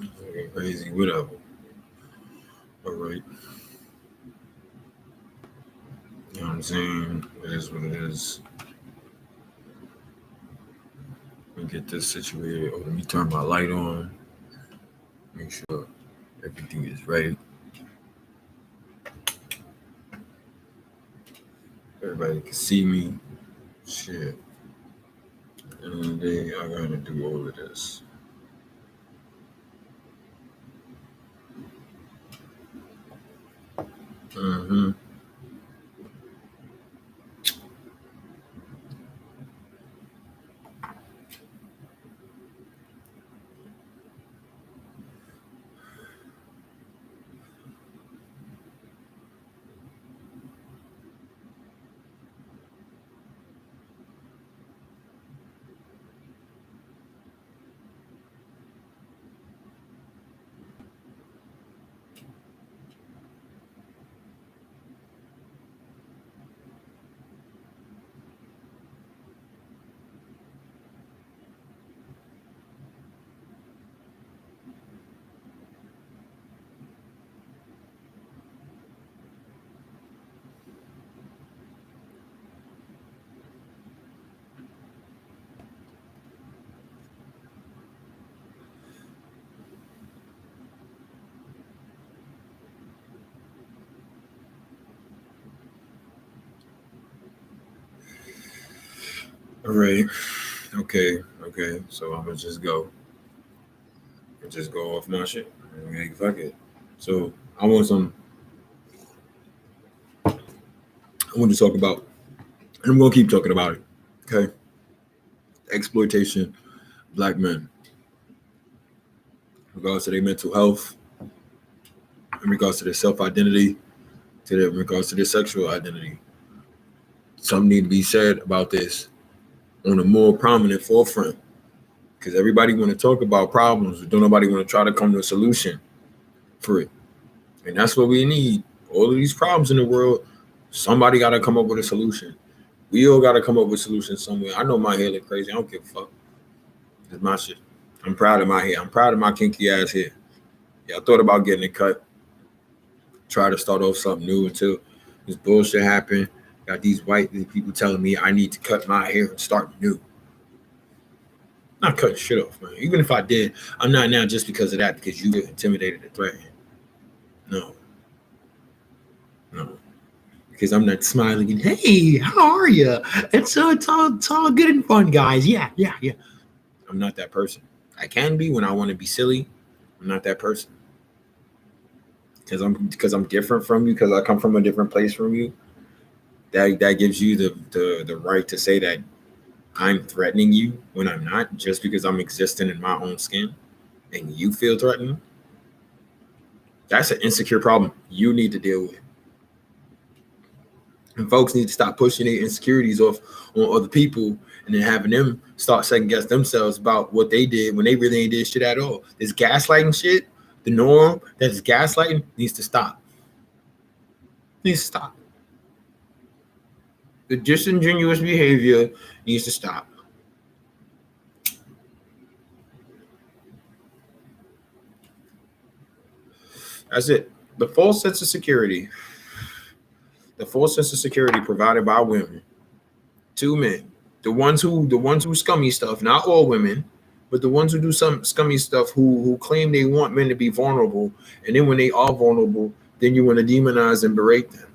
Okay, crazy, whatever. All right. You know what I'm saying? It is what it is. Let me get this situated. Oh, let me turn my light on. Make sure everything is right. Everybody can see me. Shit. And then I gotta do all of this. Mm-hmm. All right. Okay. Okay. So I'm gonna just go. Just go off my shit. Okay, fuck it. So I want some. I want to talk about. And I'm gonna keep talking about it. Okay. Exploitation, black men, in regards to their mental health, in regards to their self identity, in regards to their sexual identity. Something need to be said about this on a more prominent forefront because everybody want to talk about problems, but don't nobody want to try to come to a solution for it. And that's what we need. All of these problems in the world, somebody got to come up with a solution. We all got to come up with solutions somewhere. I know my hair look crazy. I don't give a fuck. It's my shit. I'm proud of my hair. I'm proud of my kinky ass hair. Yeah, I thought about getting it cut. Try to start off something new until this bullshit happened. Got these people telling me I need to cut my hair and start new. Not cutting shit off, man. Even if I did, I'm not now just because of that, because you get intimidated and threatened. No, no. Because I'm not smiling and hey, how are you? It's all good and fun, guys. Yeah, yeah, yeah. I'm not that person. I can be when I want to be silly. I'm not that person because I'm different from you because I come from a different place from you. That gives you the right to say that I'm threatening you when I'm not, just because I'm existing in my own skin and you feel threatened. That's an insecure problem you need to deal with. And folks need to stop pushing their insecurities off on other people and then having them start second guess themselves about what they did when they really ain't did shit at all. This gaslighting shit, the norm that is gaslighting needs to stop. Needs to stop. The disingenuous behavior needs to stop. That's it. The false sense of security, the false sense of security provided by women to men, the ones who scummy stuff, not all women, but the ones who do some scummy stuff who claim they want men to be vulnerable, and then when they are vulnerable, then you want to demonize and berate them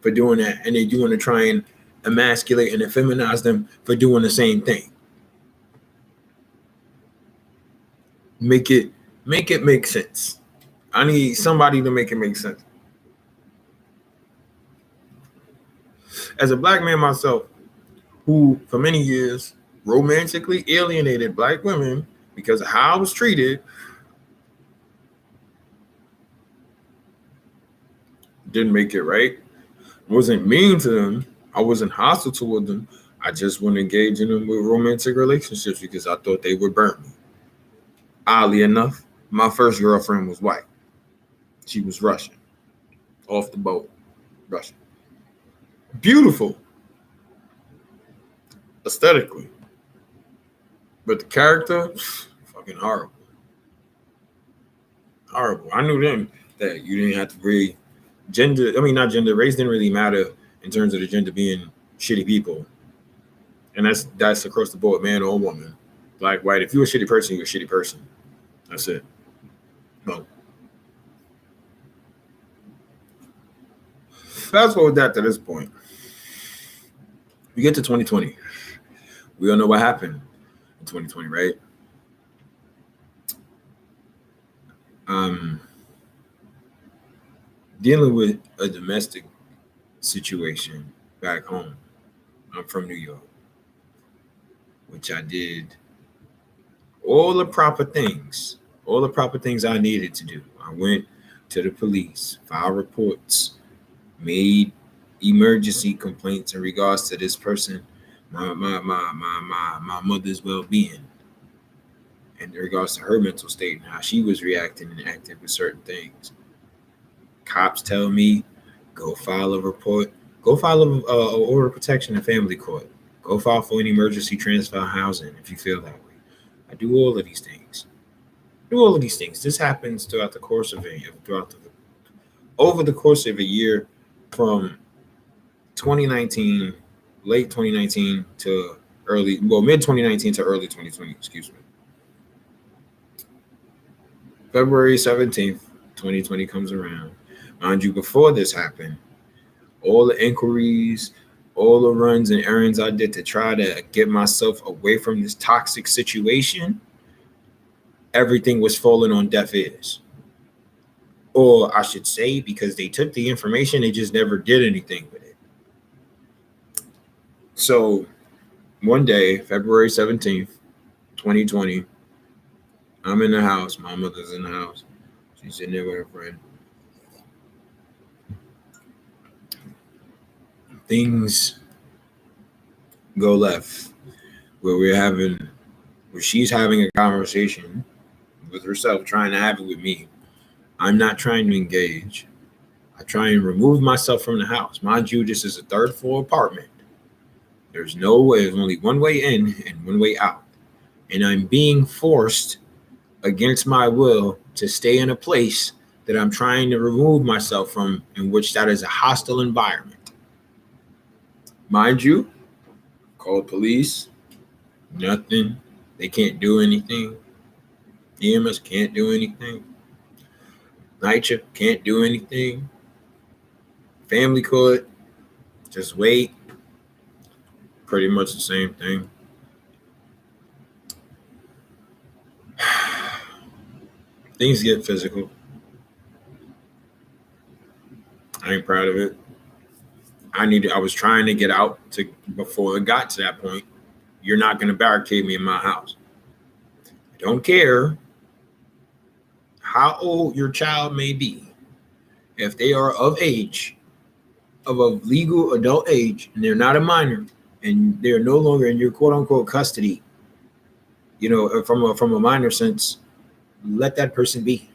for doing that, and then you want to try and emasculate and effeminize them for doing the same thing. Make it make sense. I need somebody to make it make sense. As a black man myself, who for many years romantically alienated black women because of how I was treated, didn't make it right. I wasn't mean to them. I wasn't hostile toward them. I just wouldn't engage in them with romantic relationships because I thought they would burn me. Oddly enough, my first girlfriend was white. She was Russian, off the boat, Russian. Beautiful, aesthetically, but the character, fucking horrible. Horrible. I knew then that you didn't have to really gender. I mean, not gender. Race didn't really matter in terms of the gender being shitty people, and that's across the board, man or woman, black, white. If you're a shitty person, you're a shitty person. That's it. Well, fast forward that to this point. We get to 2020. We all know what happened in 2020, right? Um, Dealing with a domestic situation back home. I'm from New York, which I did all the proper things I needed to do. I went to the police, filed reports, made emergency complaints in regards to this person, my mother's well-being, in regards to her mental state and how she was reacting and acting with certain things. Cops tell me, go file a report, go file a order of protection in family court, go file for an emergency transfer housing if you feel that way. I do all of these things. This happens throughout the course of over the course of a year, from 2019, late 2019 to mid 2019 to early 2020. Excuse me. February 17th, 2020 comes around. Mind you, before this happened, all the inquiries, all the runs and errands I did to try to get myself away from this toxic situation, everything was falling on deaf ears. Or I should say, because they took the information, they just never did anything with it. So one day, February 17th, 2020, I'm in the house. My mother's in the house. She's sitting there with her friend. Things go left where she's having a conversation with herself, trying to have it with me. I'm not trying to engage. I try and remove myself from the house. Mind you, this is a third floor apartment. There's no way, there's only one way in and one way out. And I'm being forced against my will to stay in a place that I'm trying to remove myself from, in which that is a hostile environment. Mind you, called police, nothing. They can't do anything. EMS can't do anything. NYCHA can't do anything. Family court, just wait. Pretty much the same thing. Things get physical. I ain't proud of it. I was trying to get out before it got to that point. You're not going to barricade me in my house. I don't care how old your child may be. If they are of age, of a legal adult age, and they're not a minor, and they're no longer in your quote unquote custody, from a minor sense, let that person be.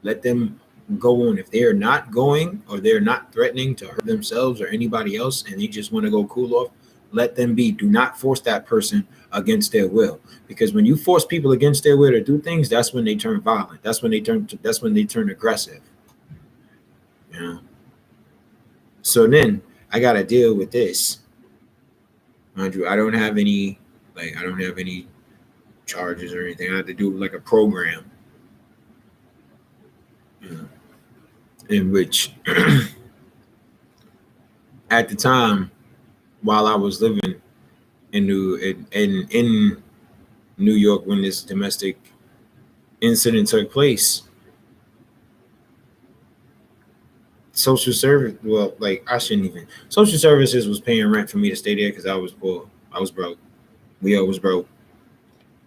Let them go on. If they are not going, or they're not threatening to hurt themselves or anybody else, and they just want to go cool off, let them be. Do not force that person against their will, because when you force people against their will to do things, that's when they turn violent. That's when they turn aggressive. So then I got to deal with this. Mind you, I don't have any charges or anything. I have to do like a program, in which at the time, while I was living in New York when this domestic incident took place, social services was paying rent for me to stay there because I was poor. I was broke. We all was broke.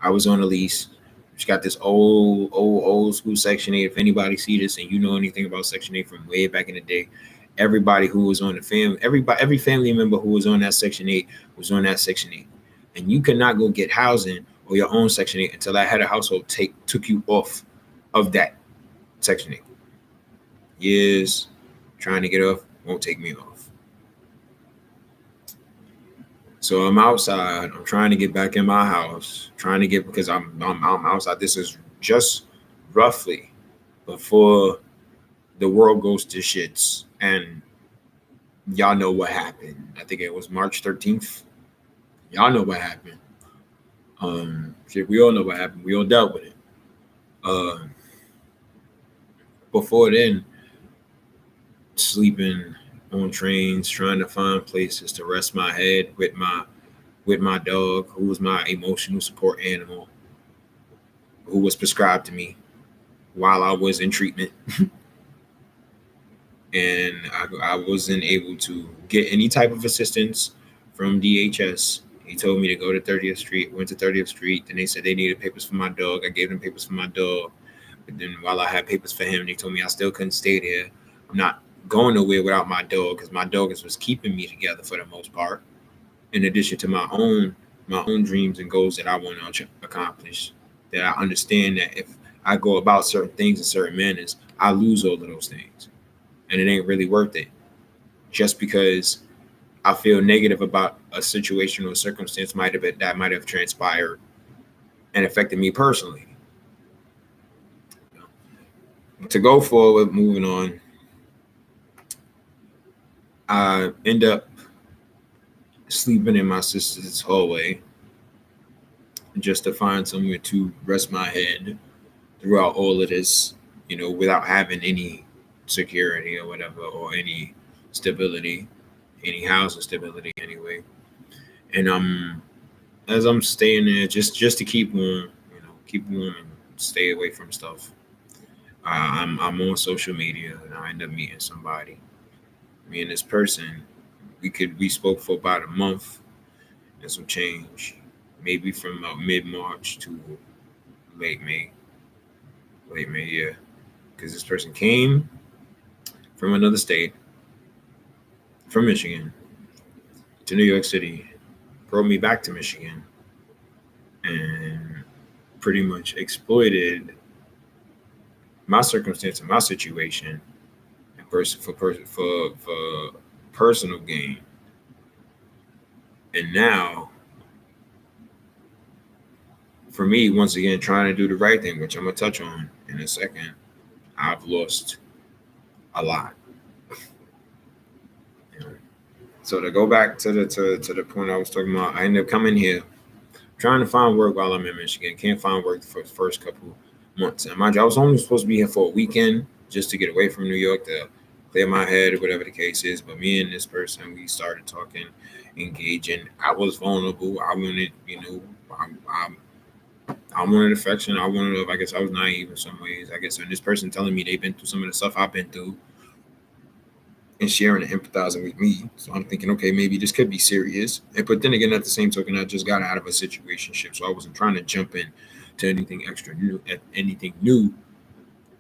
I was on a lease. She got this old school Section 8. If anybody see this and you know anything about Section 8 from way back in the day, everybody who was on the family, every family member who was on that Section 8 was on that Section 8. And you could not go get housing or your own Section 8 until that head of household took you off of that Section 8. Years trying to get off, won't take me off. So I'm outside. I'm trying to get back in my house. Because I'm outside. This is just roughly before the world goes to shits. And y'all know what happened. I think it was March 13th. Y'all know what happened. Shit, we all know what happened. We all dealt with it. Uh, Before then, sleeping on trains, trying to find places to rest my head with my dog, who was my emotional support animal, who was prescribed to me while I was in treatment. And I wasn't able to get any type of assistance from DHS. He told me to go to 30th Street, went to 30th Street. Then they said they needed papers for my dog. I gave them papers for my dog. But then while I had papers for him, they told me I still couldn't stay there. I'm not going nowhere without my dog because my dog was keeping me together for the most part. In addition to my own dreams and goals that I want to accomplish, that I understand that if I go about certain things in certain manners, I lose all of those things, and it ain't really worth it. Just because I feel negative about a situation or circumstance might have transpired and affected me personally. To go forward, moving on, I end up sleeping in my sister's hallway just to find somewhere to rest my head throughout all of this, without having any security or whatever, or any stability, any housing stability anyway. And as I'm staying there, just to keep warm, keep warm and stay away from stuff. I'm on social media and I end up meeting somebody. Me and this person, we spoke for about a month and some change, maybe from about mid March to late May. Late May, yeah, because this person came from another state, from Michigan, to New York City, brought me back to Michigan, and pretty much exploited my circumstance and my situation and for personal gain. And now, for me, once again, trying to do the right thing, which I'm gonna touch on in a second, I've lost a lot. So to go back to the point I was talking about, I ended up coming here, trying to find work while I'm in Michigan. Can't find work for the first couple months. And mind you, I was only supposed to be here for a weekend just to get away from New York, to clear my head or whatever the case is. But me and this person, we started talking, engaging. I was vulnerable. I wanted, I wanted affection. I wanted love. I guess I was naive in some ways. I guess, and this person telling me they've been through some of the stuff I've been through and sharing and empathizing with me. So I'm thinking, okay, maybe this could be serious. But then again, at the same token, I just got out of a situationship, so I wasn't trying to jump in to anything extra new, anything new.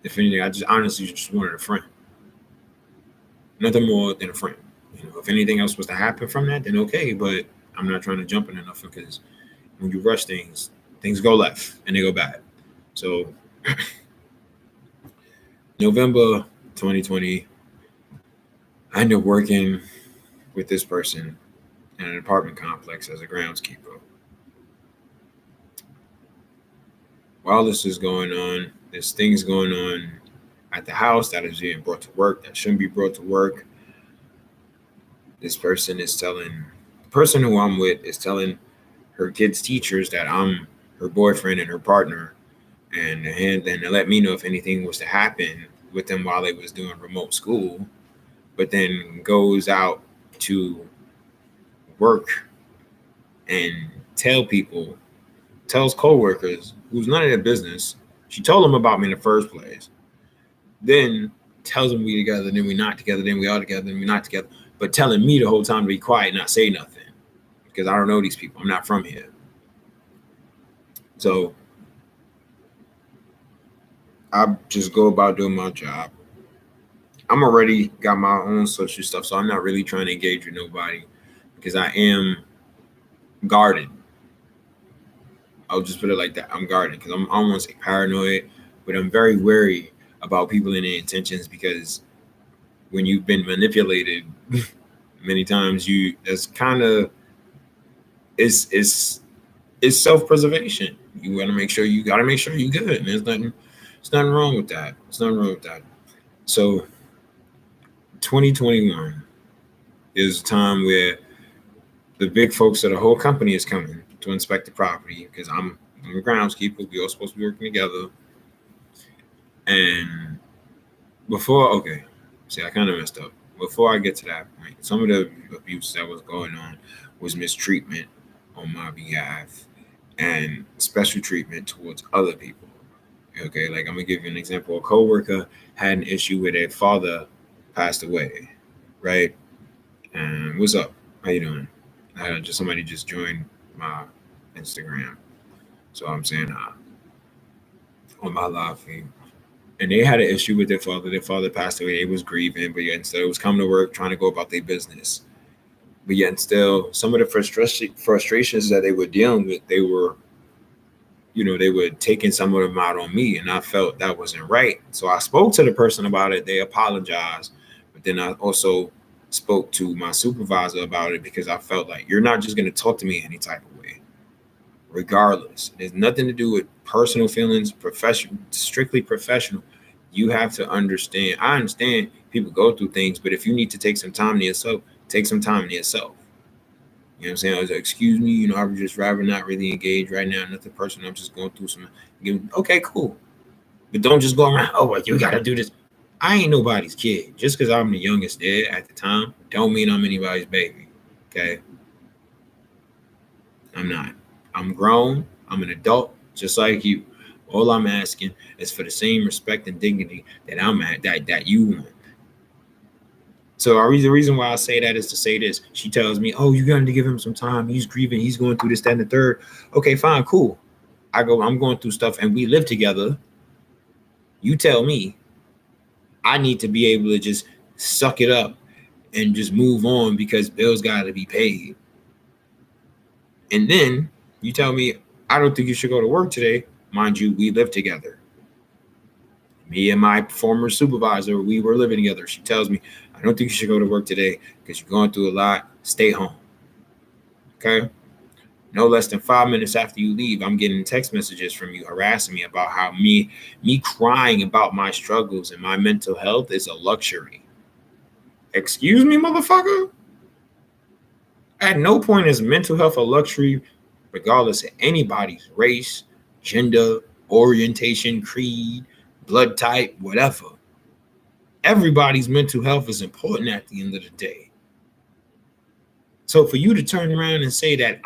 If anything, I just honestly just wanted a friend, nothing more than a friend. If anything else was to happen from that, then okay. But I'm not trying to jump in enough, because when you rush things, things go left and they go bad. So November 2020. I ended up working with this person in an apartment complex as a groundskeeper. While this is going on, there's things going on at the house that is being brought to work that shouldn't be brought to work. This person is telling, the person who I'm with is telling her kids' teachers that I'm her boyfriend and her partner, and then to let me know if anything was to happen with them while they was doing remote school. But then goes out to work and tells coworkers who's none of their business. She told them about me in the first place. Then tells them we together, then we not together, then we are together, then we not together. But telling me the whole time to be quiet, not say nothing, because I don't know these people. I'm not from here. So I just go about doing my job. I'm already got my own social stuff, so I'm not really trying to engage with nobody, because I am guarded. I'll just put it like that. I'm guarded because I don't want to say paranoid, but I'm very wary about people and their intentions, because when you've been manipulated many times, it's self-preservation. You got to make sure you're good. And there's nothing. There's nothing wrong with that. There's nothing wrong with that. So 2021 is a time where the big folks of the whole company is coming to inspect the property because I'm a groundskeeper. We all supposed to be working together. And I kind of messed up. Before I get to that point, some of the abuse that was going on was mistreatment on my behalf and special treatment towards other people. Okay, like I'm gonna give you an example. A coworker had an issue where their father passed away, right? And what's up? How you doing? Somebody just joined my Instagram, so I'm saying on my live feed. And they had an issue with their father. Their father passed away. They was grieving, but yet instead it was coming to work, trying to go about their business. But yet still, some of the frustrations that they were dealing with, they were taking some of them out on me, and I felt that wasn't right. So I spoke to the person about it. They apologized, but then I also spoke to my supervisor about it because I felt like you're not just going to talk to me any type of way, regardless. It has nothing to do with personal feelings, strictly professional. You have to understand. I understand people go through things, but if you need to take some time to yourself, take some time to yourself. You know what I'm saying? I was like, excuse me, I would just rather not really engage right now. Nothing personal. I'm just going through some. Okay, cool. But don't just go around, oh, well, you got to do this. I ain't nobody's kid. Just because I'm the youngest there at the time, don't mean I'm anybody's baby. Okay? I'm not. I'm grown. I'm an adult, just like you. All I'm asking is for the same respect and dignity that I'm at, that you want. So the reason why I say that is to say this. She tells me, oh, you got to give him some time. He's grieving. He's going through this, that, and the third. Okay, fine, cool. I'm going through stuff and we live together. You tell me I need to be able to just suck it up and just move on because bills got to be paid. And then you tell me, I don't think you should go to work today. Mind you, we live together. Me and my former supervisor, we were living together. She tells me, I don't think you should go to work today because you're going through a lot. Stay home. Okay? No less than 5 minutes after you leave, I'm getting text messages from you harassing me about how me crying about my struggles and my mental health is a luxury. Excuse me, motherfucker? At no point is mental health a luxury, regardless of anybody's race, gender, orientation, creed, blood type, whatever. Everybody's mental health is important at the end of the day. So for you to turn around and say that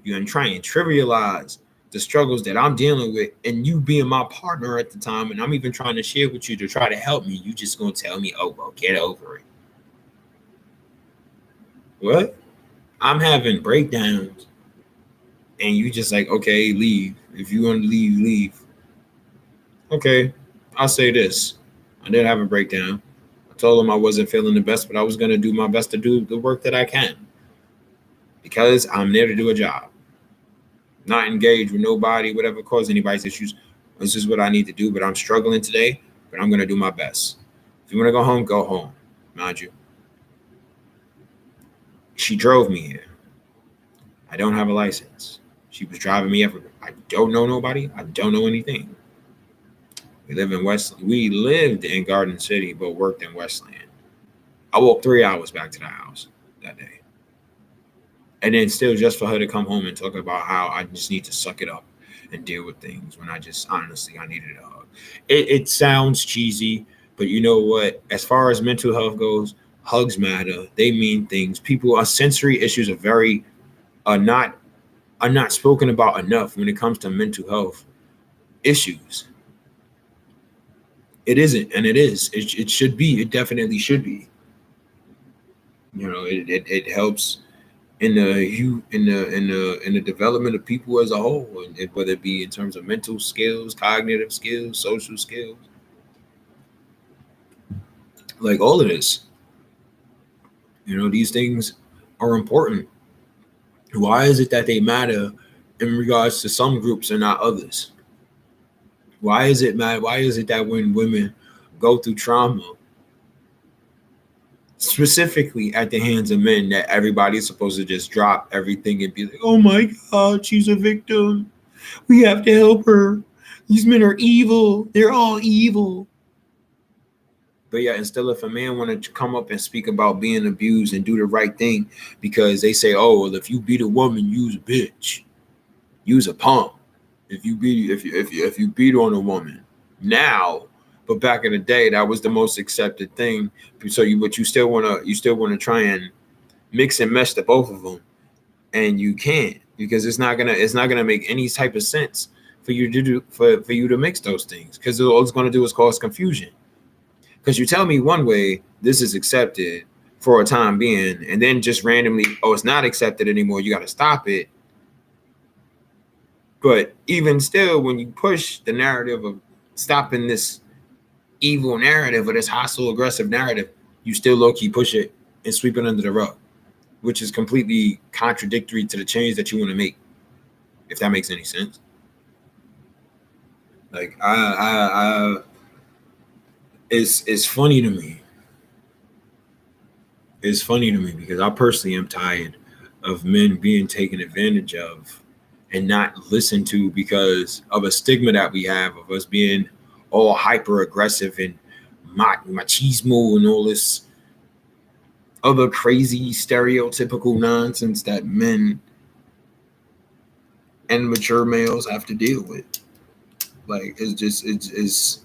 you're going to try and trivialize the struggles that I'm dealing with, and you being my partner at the time, and I'm even trying to share with you to try to help me, you just going to tell me, oh, well, get over it. What? I'm having breakdowns, and you just like, okay, leave. If you want to leave, leave. Okay, I'll say this. I did have a breakdown. I told him I wasn't feeling the best, but I was going to do my best to do the work that I can. Because I'm there to do a job. Not engage with nobody, whatever cause anybody's issues. This is what I need to do, but I'm struggling today, but I'm going to do my best. If you want to go home, go home. Mind you. She drove me here. I don't have a license. She was driving me everywhere. I don't know nobody. I don't know anything. We lived in Garden City, but worked in Westland. I walked 3 hours back to the house that day. And then still just for her to come home and talk about how I just need to suck it up and deal with things when I just honestly, I needed a hug. It sounds cheesy, but you know what? As far as mental health goes, hugs matter. They mean things. Sensory issues are not spoken about enough when it comes to mental health issues. It isn't, and it is. It should be. It definitely should be. It helps in the development of people as a whole, whether it be in terms of mental skills, cognitive skills, social skills, like all of this. These things are important. Why is it that they matter in regards to some groups and not others? Why is it that when women go through trauma, specifically at the hands of men, that everybody's supposed to just drop everything and be like, oh my God, she's a victim. We have to help her. These men are evil. They're all evil. But yeah, instead if a man want to come up and speak about being abused and do the right thing, because they say, oh, well, if you beat a woman, you's a bitch, you's a punk. If you beat on a woman now, but back in the day, that was the most accepted thing. So but you still wanna try and mix and mesh the both of them, and you can't, because it's not gonna make any type of sense for you to do for you to mix those things, because all it's gonna do is cause confusion. Because you tell me one way this is accepted for a time being, and then just randomly, oh, it's not accepted anymore, you got to stop it. But even still, when you push the narrative of stopping this evil narrative or this hostile, aggressive narrative, you still low-key push it and sweep it under the rug, which is completely contradictory to the change that you want to make, if that makes any sense. Like it's funny to me. It's funny to me because I personally am tired of men being taken advantage of and not listened to because of a stigma that we have of us being all hyper aggressive and machismo and all this other crazy stereotypical nonsense that men and mature males have to deal with. Like it's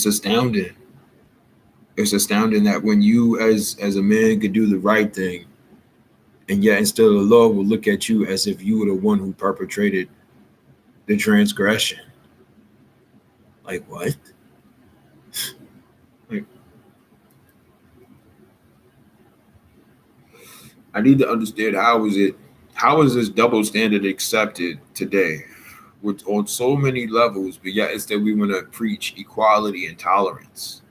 astounding. It's astounding that when you as a man could do the right thing, and yet instead of the law will look at you as if you were the one who perpetrated the transgression. Like what? Like, I need to understand how is this double standard accepted today with on so many levels, but yet instead we want to preach equality and tolerance.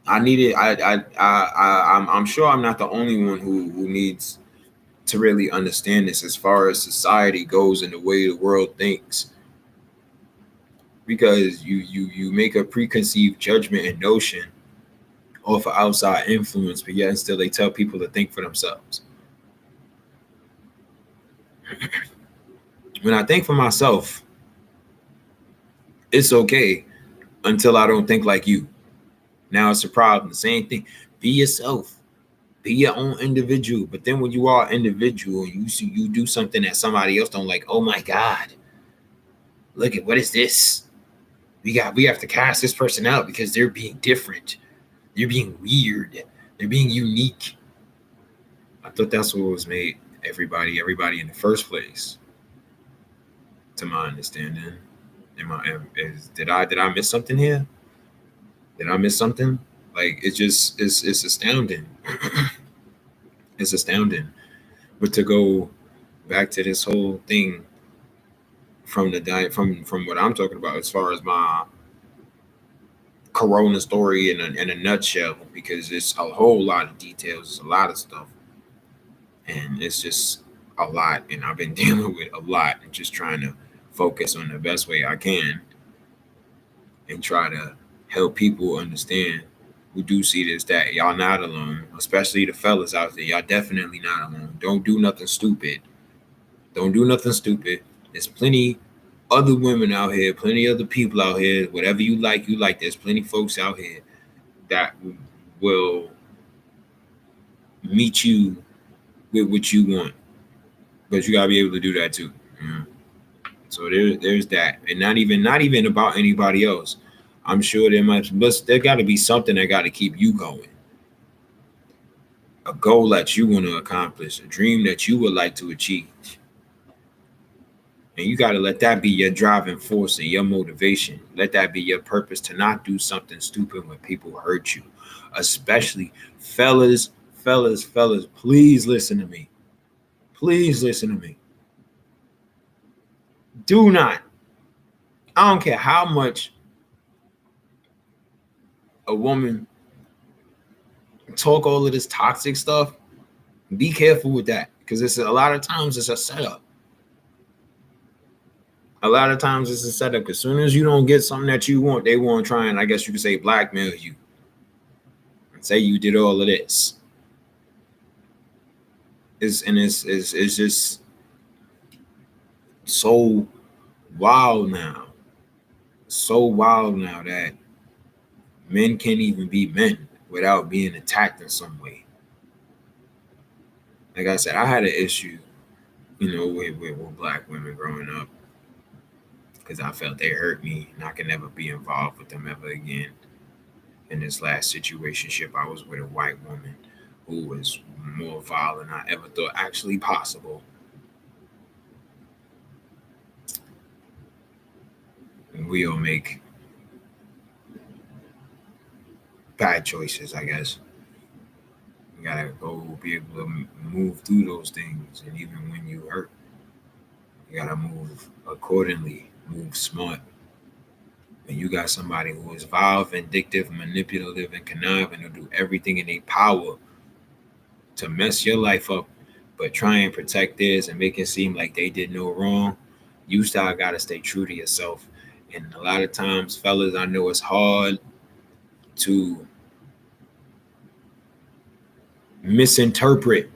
I need it. I'm sure I'm not the only one who needs to really understand this as far as society goes and the way the world thinks, because you make a preconceived judgment and notion off of outside influence, but yet still they tell people to think for themselves. When I think for myself, it's okay until I don't think like you. Now it's a problem. The same thing. Be yourself. Be your own individual. But then when you are individual, you do something that somebody else don't like. Oh my God! Look at what is this? We have to cast this person out because they're being different. They're being weird. They're being unique. I thought that's what was made everybody in the first place. To my understanding, did I miss something here? Did I miss something? Like it's astounding. It's astounding. But to go back to this whole thing from the diet from what I'm talking about as far as my Corona story in a nutshell, because it's a whole lot of details, it's a lot of stuff, and it's just a lot, and I've been dealing with a lot and just trying to focus on the best way I can and try to help people understand who do see this, that y'all not alone, especially the fellas out there. Y'all definitely not alone. Don't do nothing stupid. Don't do nothing stupid. There's plenty other women out here, plenty other people out here. Whatever you like, you like. There's plenty folks out here that will meet you with what you want, but you gotta be able to do that too. You know? So there's that, and not even about anybody else. I'm sure but there got to be something that got to keep you going. A goal that you want to accomplish, a dream that you would like to achieve. And you got to let that be your driving force and your motivation. Let that be your purpose to not do something stupid when people hurt you. Especially fellas, please listen to me. Please listen to me. Do not. I don't care how much a woman talk all of this toxic stuff. Be careful with that, because it's a lot of times it's a setup. A lot of times it's a setup. As soon as you don't get something that you want, they want to try and, I guess you could say, blackmail you and say you did all of this. It's just so wild now. So wild now that men can't even be men without being attacked in some way. Like I said, I had an issue, with black women growing up because I felt they hurt me and I could never be involved with them ever again. In this last situationship, I was with a white woman who was more vile than I ever thought actually possible. And we all make bad choices, I guess. You gotta go be able to move through those things, and even when you hurt, you gotta move accordingly, move smart. When you got somebody who is vile, vindictive, manipulative, and conniving, to do everything in their power to mess your life up, but try and protect theirs and make it seem like they did no wrong, you still gotta stay true to yourself. And a lot of times, fellas, I know it's hard to misinterpret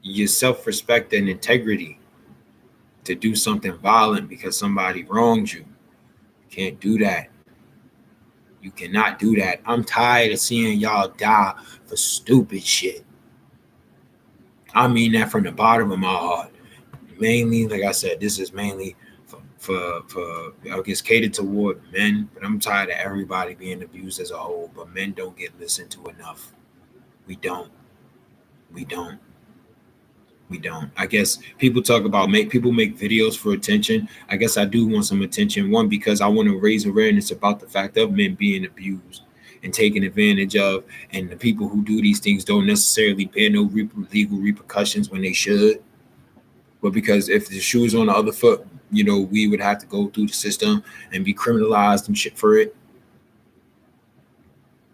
your self-respect and integrity to do something violent because somebody wronged you. You can't do that. You cannot do that. I'm tired of seeing y'all die for stupid shit. I mean that from the bottom of my heart. Mainly, like I said, this is mainly for I guess catered toward men, but I'm tired of everybody being abused as a whole. But men don't get listened to enough. We don't. We don't. We don't. I guess people talk about people make videos for attention. I guess I do want some attention. One, because I want to raise awareness about the fact of men being abused and taken advantage of, and the people who do these things don't necessarily bear no legal repercussions when they should. But because if the shoe is on the other foot, we would have to go through the system and be criminalized and shit for it.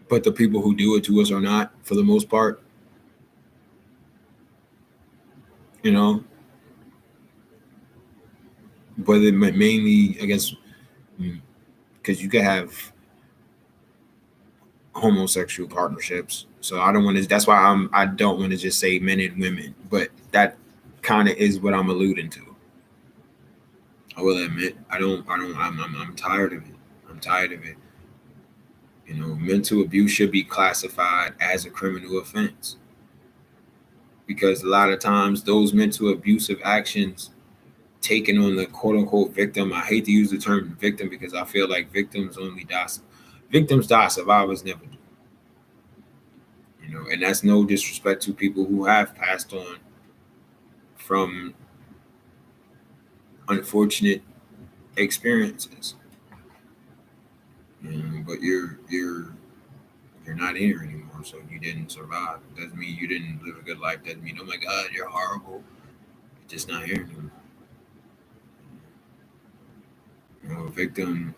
But the people who do it to us are not, for the most part. But it mainly, I guess, because you could have homosexual partnerships. So I don't want to. That's why I don't want to just say men and women, but that kind of is what I'm alluding to. I will admit, I'm tired of it. I'm tired of it. Mental abuse should be classified as a criminal offense because a lot of times those mental abusive actions taken on the quote unquote victim. I hate to use the term victim because I feel like victims only die. Victims die, survivors never do. And that's no disrespect to people who have passed on from unfortunate experiences. But you're not here anymore, so you didn't survive. Doesn't mean you didn't live a good life. Doesn't mean, oh my God, you're horrible. You're just not here anymore. A victim,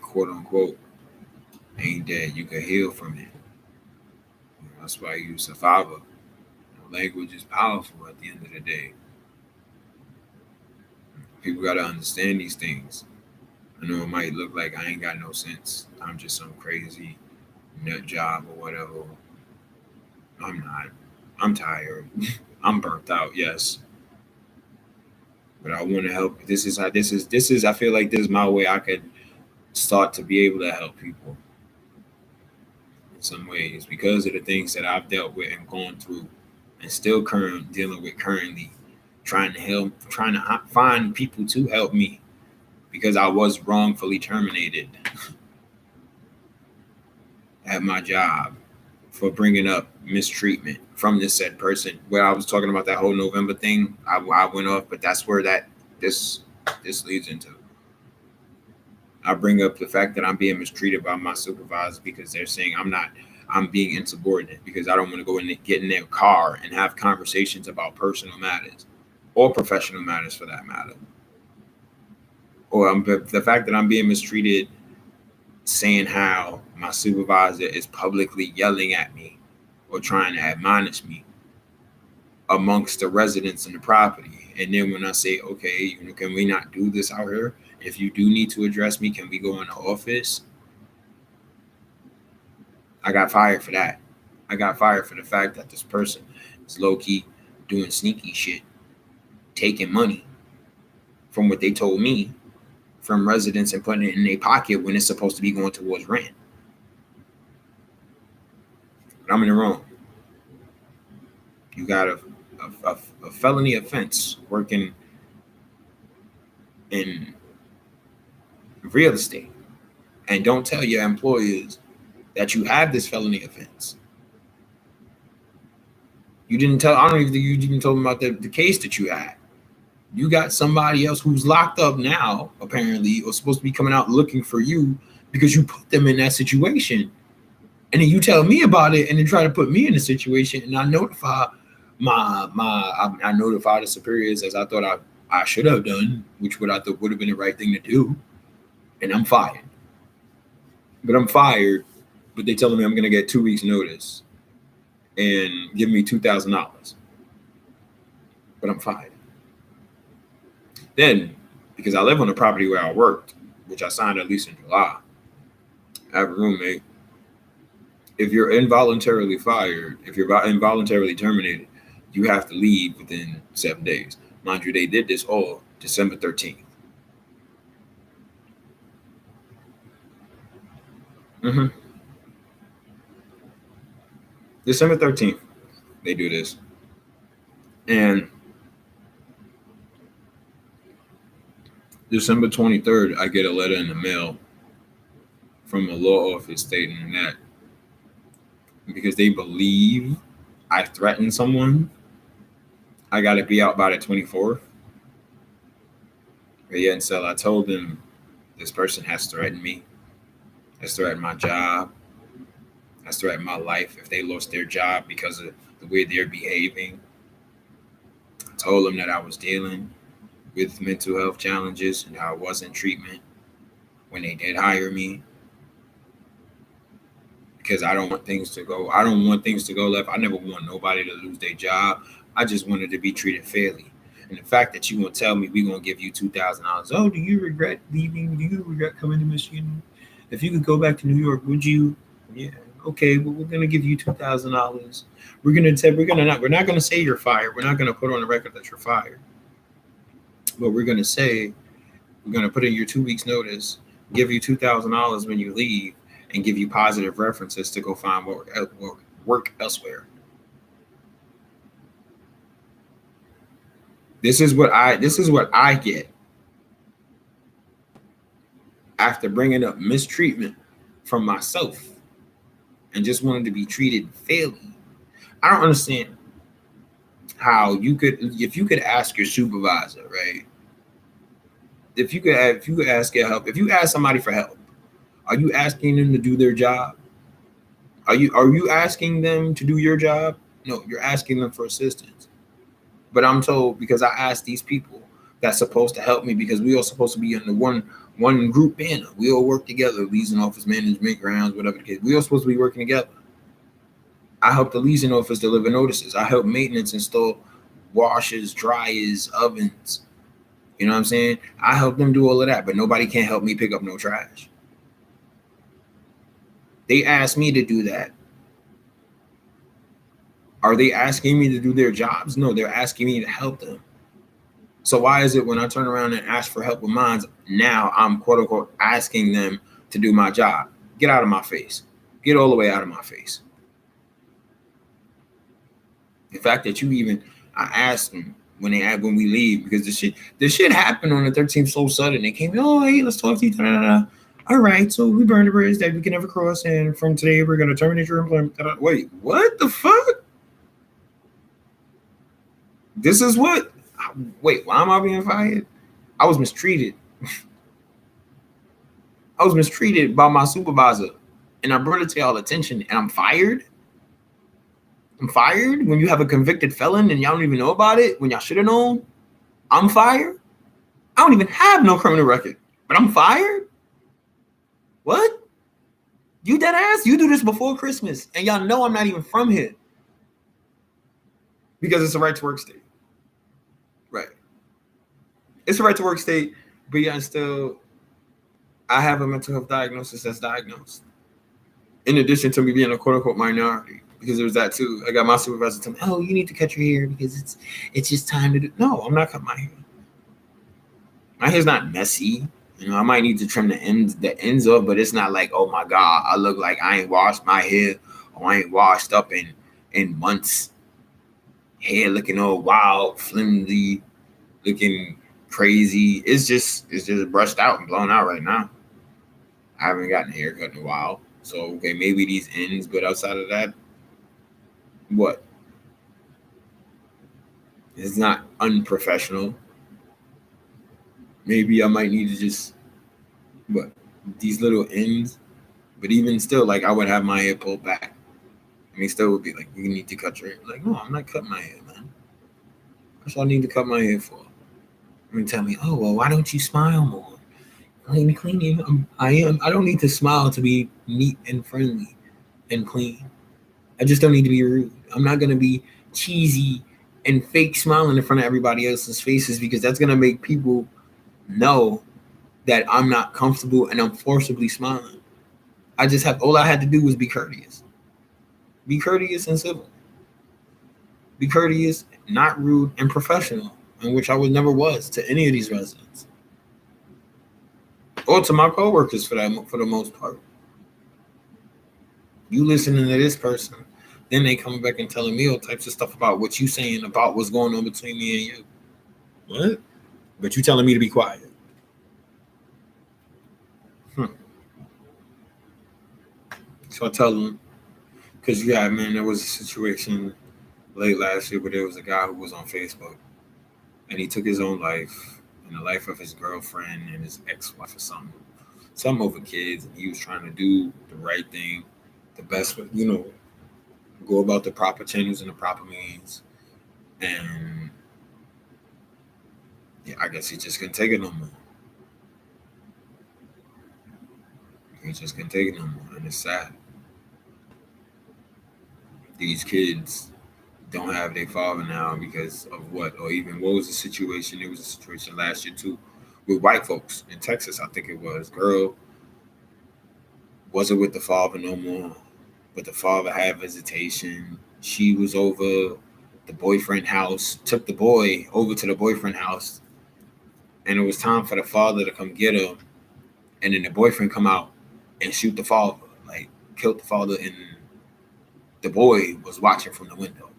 quote unquote, ain't dead. You can heal from it. That's why you survivor. Language is powerful at the end of the day. People got to understand these things. I know it might look like I ain't got no sense. I'm just some crazy nut job or whatever. I'm not. I'm tired. I'm burnt out, yes. But I want to help. This is I feel like this is my way I could start to be able to help people in some ways because of the things that I've dealt with and gone through and still dealing with currently, trying to find people to help me because I was wrongfully terminated at my job for bringing up mistreatment from this said person. Where I was talking about that whole November thing, I went off, but that's where this leads into. I bring up the fact that I'm being mistreated by my supervisors because they're saying I'm being insubordinate because I don't want to go and get in their car and have conversations about personal matters or professional matters for that matter. Or the fact that I'm being mistreated, saying how my supervisor is publicly yelling at me or trying to admonish me amongst the residents in the property. And then when I say, okay, can we not do this out here? If you do need to address me, can we go in the office? I got fired for that. I got fired for the fact that this person is low-key doing sneaky shit, taking money from what they told me, from residents and putting it in their pocket when it's supposed to be going towards rent. But I'm in the wrong. You got a felony offense working in real estate, and don't tell your employers that you have this felony offense. You didn't tell. I don't even think you didn't tell them about the case that you had. You got somebody else who's locked up now, apparently, or supposed to be coming out looking for you because you put them in that situation. And then you tell me about it and then try to put me in a situation, and I notify I notify the superiors as I thought I should have done, which would I thought would have been the right thing to do. And I'm fired. But I'm fired, but they telling me I'm gonna get 2 weeks notice and give me $2,000. But I'm fired. Then, because I live on the property where I worked, which I signed at least in July, I have a roommate. If you're involuntarily fired, if you're involuntarily terminated, you have to leave within 7 days. Mind you, they did this all December 13th. December 13th, they do this. And December 23rd, I get a letter in the mail from a law office stating that because they believe I threatened someone, I got to be out by the 24th. But yeah, and so I told them this person has threatened me, has threatened my job, has threatened my life if they lost their job because of the way they're behaving. I told them that I was dealing with mental health challenges and how I was in treatment when they did hire me. Because I don't want things to go left. I never want nobody to lose their job. I just wanted to be treated fairly. And the fact that you gonna tell me we're gonna give you $2,000. Oh, do you regret leaving? Do you regret coming to Michigan? If you could go back to New York, would you? Yeah. Okay, well, we're gonna give you $2,000. We're not gonna say you're fired. We're not gonna put on the record that you're fired. But we're gonna say we're gonna put in your 2 weeks notice, give you $2,000 when you leave, and give you positive references to go find work elsewhere. This is what I get after bringing up mistreatment from myself and just wanted to be treated fairly. I don't understand how if you could ask your supervisor, right? If you could ask your help, if you ask somebody for help, are you asking them to do their job? Are you asking them to do your job? No, you're asking them for assistance. But I'm told, because I asked these people that's supposed to help me, because we all supposed to be in the one group banner. We all work together, leasing office management, grounds, whatever the case. We all supposed to be working together. I help the leasing office deliver notices. I help maintenance install washers, dryers, ovens. You know what I'm saying? I help them do all of that, but nobody can help me pick up no trash. They asked me to do that. Are they asking me to do their jobs? No, they're asking me to help them. So why is it when I turn around and ask for help with mine, now I'm quote unquote asking them to do my job? Get out of my face. Get all the way out of my face. The fact that I asked them when we leave, because this shit happened on the 13th so sudden. They came, oh, hey, let's talk to you. Da, da, da. All right, so we burned the bridge that we can never cross, and from today we're gonna terminate your employment. Da, da. Wait, what the fuck? Why am I being fired? I was mistreated. I was mistreated by my supervisor, and I brought it to y'all attention, and I'm fired? I'm fired when you have a convicted felon and y'all don't even know about it when y'all should have known? I'm fired? I don't even have no criminal record, but I'm fired? What? You dead ass? You do this before Christmas, and y'all know I'm not even from here. Because it's a right to work state. Right. It's a right to work state, but yeah, still, I have a mental health diagnosis that's diagnosed. In addition to me being a quote unquote minority, because there was that too. I got my supervisor telling me, oh, you need to cut your hair because it's just time to do. No, I'm not cutting my hair. My hair's not messy. You know, I might need to trim the ends up, but it's not like, oh my God, I look like I ain't washed my hair or I ain't washed up in months. Hair looking all wild, flimsy, looking crazy. It's just brushed out and blown out right now. I haven't gotten a haircut in a while. So okay, maybe these ends, but outside of that, what? It's not unprofessional. Maybe I might need to just what these little ends, but even still, like I would have my hair pulled back. I mean, still would be like, you need to cut your hair. Like, no, I'm not cutting my hair, man. That's what I need to cut my hair for. I mean, tell me, oh well, why don't you smile more? Clean, clean. I am. I don't need to smile to be neat and friendly and clean. I just don't need to be rude. I'm not gonna be cheesy and fake smiling in front of everybody else's faces because that's gonna make people know that I'm not comfortable and I'm forcibly smiling. All I had to do was be courteous. Be courteous and civil. Be courteous, not rude, and professional, in which I never was to any of these residents. Or to my coworkers for the most part. You listening to this person, then they come back and telling me all types of stuff about what you saying about what's going on between me and you. What? But you telling me to be quiet. So I tell them, because there was a situation late last year where there was a guy who was on Facebook and he took his own life and the life of his girlfriend and his ex-wife or something over kids, and he was trying to do the right thing, the best, go about the proper channels and the proper means. And yeah, I guess he just couldn't take it no more. He just couldn't take it no more, and it's sad. These kids don't have their father now because of what? Or even what was the situation? There was a situation last year too with white folks in Texas, I think it was. Girl wasn't with the father no more, but the father had visitation. She was over the boyfriend house, took the boy over to the boyfriend house, and it was time for the father to come get her, and then the boyfriend come out and shoot the father, like killed the father, and the boy was watching from the window.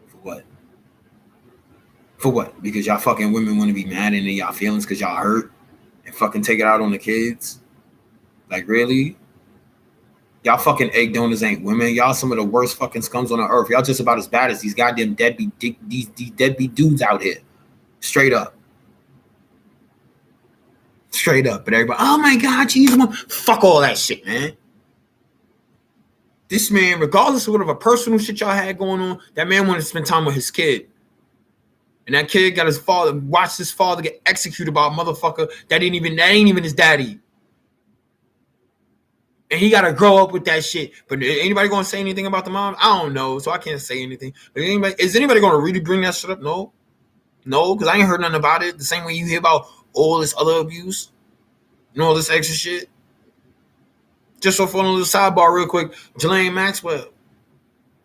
For what? For what? Because y'all fucking women want to be mad into y'all feelings because y'all hurt and fucking take it out on the kids? Like, really? Y'all fucking egg donors ain't women. Y'all some of the worst fucking scums on the earth. Y'all just about as bad as these goddamn these deadbeat dudes out here. Straight up. Straight up. But everybody, oh my God, she's one. Fuck all that shit, man. This man, regardless of whatever personal shit y'all had going on, that man wanted to spend time with his kid. And that kid got his father, watched his father get executed by a motherfucker that ain't even his daddy. And he got to grow up with that shit. But anybody going to say anything about the mom? I don't know, so I can't say anything. But is anybody going to really bring that shit up? No. No, because I ain't heard nothing about it. The same way you hear about all this other abuse and all this extra shit. Just for a little sidebar real quick, Ghislaine Maxwell,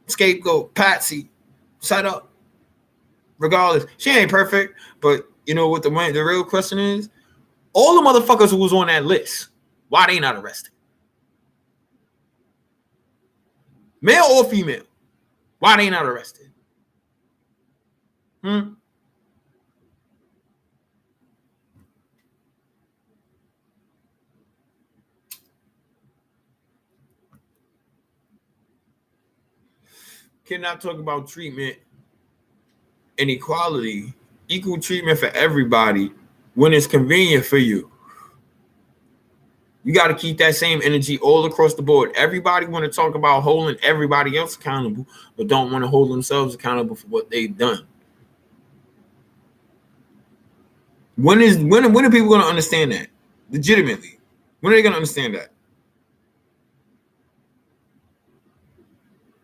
scapegoat, Patsy, set up. Regardless, she ain't perfect, but you know what the real question is? All the motherfuckers who was on that list, why they not arrested? Male or female, why they not arrested? Cannot talk about treatment and equality, equal treatment for everybody when it's convenient for you. You got to keep that same energy all across the board. Everybody want to talk about holding everybody else accountable, but don't want to hold themselves accountable for what they've done. When are people going to understand that? Legitimately. When are they going to understand that?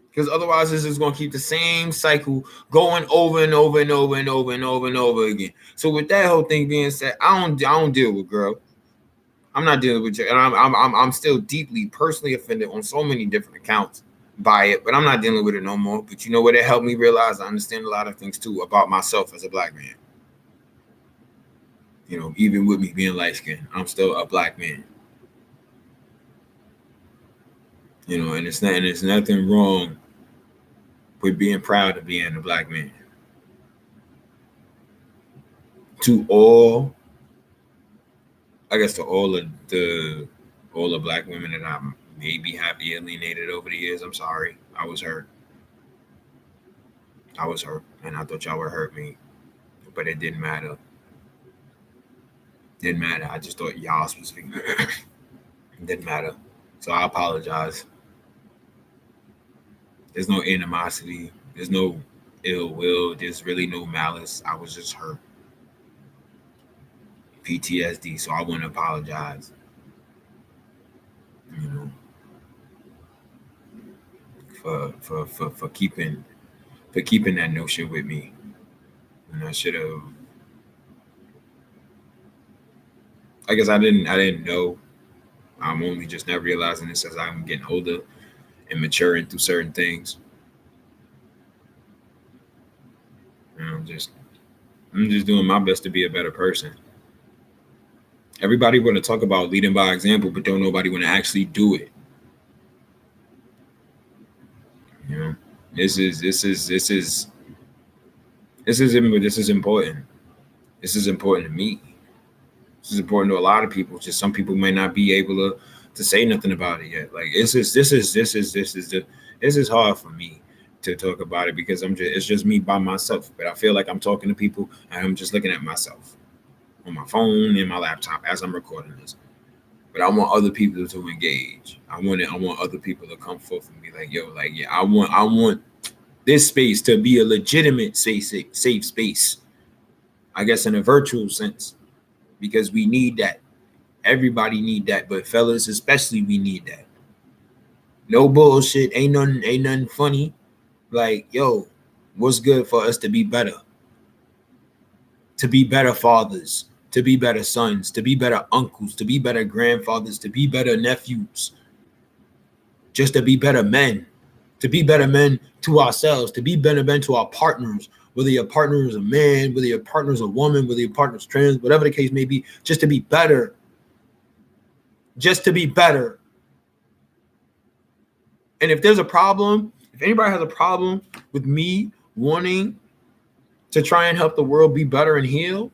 Because otherwise, this is going to keep the same cycle going over and over and over and over and over and over again. So with that whole thing being said, I don't deal with girl. I'm not dealing with you, and I'm still deeply personally offended on so many different accounts by it, but I'm not dealing with it no more. But you know what? It helped me realize I understand a lot of things too about myself as a black man. Even with me being light skinned, I'm still a black man. And it's nothing wrong with being proud of being a black man. To all, I guess to all the black women that I maybe have alienated over the years, I'm sorry. I was hurt. And I thought y'all would hurt me, but it didn't matter. Didn't matter. I just thought y'all specifically. It didn't matter. So I apologize. There's no animosity. There's no ill will. There's really no malice. I was just hurt. PTSD. So I want to apologize. For keeping that notion with me. And I should have. I guess I didn't know. I'm only just now realizing this as I'm getting older and maturing through certain things. And I'm just doing my best to be a better person. Everybody want to talk about leading by example, but don't nobody want to actually do it. This is important. This is important to me. This is important to a lot of people. Just some people may not be able to say nothing about it yet. Like this is hard for me to talk about it because it's just me by myself. But I feel like I'm talking to people and I'm just looking at myself on my phone and my laptop as I'm recording this. But I want other people to engage. I want other people to come forth and be like, I want this space to be a legitimate safe space. I guess in a virtual sense, because we need that. Everybody need that, but fellas especially, we need that. No bullshit. Ain't nothing funny. Like, what's good for us to be better? To be better fathers, to be better sons, to be better uncles, to be better grandfathers, to be better nephews, just to be better men, to be better men to ourselves, to be better men to our partners, whether your partner is a man, whether your partner is a woman, whether your partner is trans, whatever the case may be, just to be better. Just to be better. And if there's a problem, if anybody has a problem with me wanting to try and help the world be better and heal,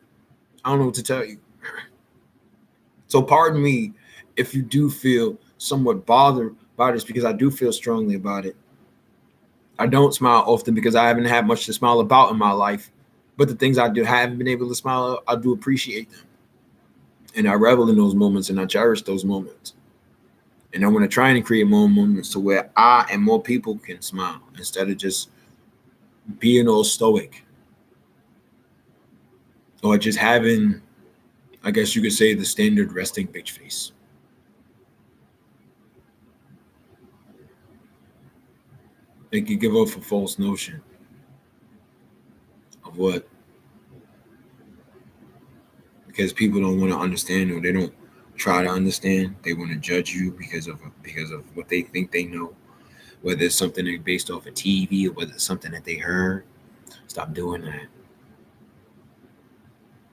I don't know what to tell you. So pardon me if you do feel somewhat bothered by this, because I do feel strongly about it. I don't smile often because I haven't had much to smile about in my life. But the things I haven't been able to smile at, I do appreciate them. And I revel in those moments and I cherish those moments. And I want to try and create more moments to where I and more people can smile instead of just being all stoic. Or just having, I guess you could say, the standard resting bitch face. They could give off a false notion of what, because people don't want to understand, or they don't try to understand. They want to judge you because of what they think they know, whether it's something that's based off of TV or whether it's something that they heard. Stop doing that.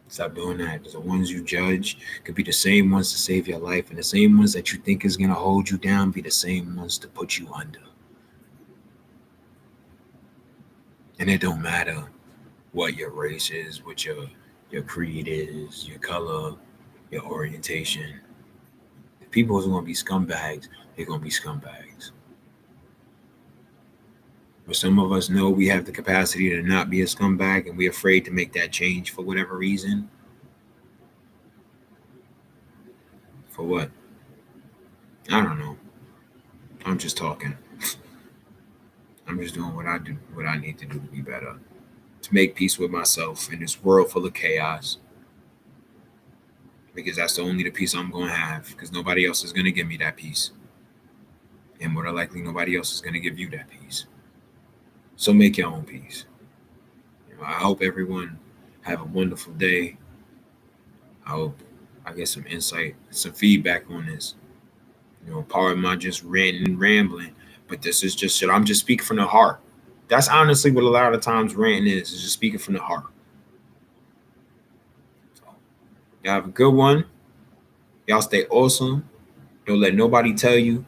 Stop doing that. Because the ones you judge could be the same ones to save your life, and the same ones that you think is going to hold you down be the same ones to put you under. And it don't matter what your race is, what your creed is, your color, your orientation. The people who's going to be scumbags, they're going to be scumbags. But some of us know we have the capacity to not be a scumbag, and we're afraid to make that change for whatever reason. For what? I don't know. I'm just talking. I'm just doing what I do, what I need to do to be better. To make peace with myself in this world full of chaos. Because that's the peace I'm going to have. Because nobody else is going to give me that peace. And more than likely, nobody else is going to give you that peace. So make your own peace. I hope everyone have a wonderful day. I hope I get some insight, some feedback on this. Pardon my just ranting and rambling, but this is just shit. I'm just speaking from the heart. That's honestly what a lot of times ranting is just speaking from the heart. So, Y'all have a good one. Y'all stay awesome. Don't let nobody tell you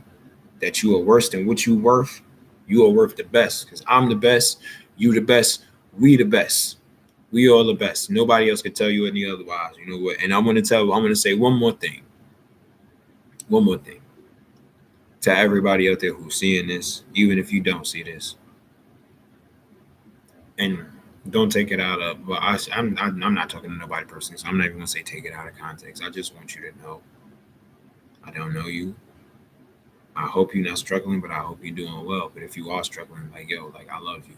that you are worse than what you worth. You are worth the best because I'm the best, you the best, we the best. We all the best. Nobody else can tell you any otherwise. You know what? And I'm gonna say one more thing. One more thing. To everybody out there who's seeing this, even if you don't see this. And don't take it out of, well, I'm not talking to nobody personally, so I'm not even gonna say take it out of context. I just want you to know I don't know you. I hope you're not struggling, but I hope you're doing well. But if you are struggling, like, yo, like, I love you.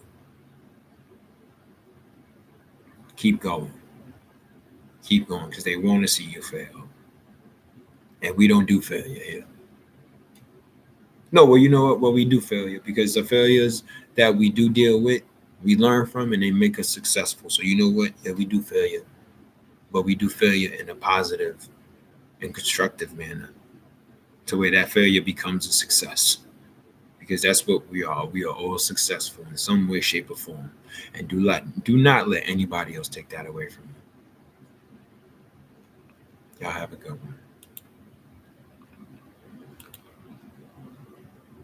Keep going. Keep going because they want to see you fail. And we don't do failure here. No, well, you know what? Well, we do failure because the failures that we do deal with, we learn from and they make us successful. So, you know what? Yeah, we do failure, but we do failure in a positive and constructive manner to where that failure becomes a success. Because that's what we are. We are all successful in some way, shape, or form. And do not let anybody else take that away from you. Y'all have a good one.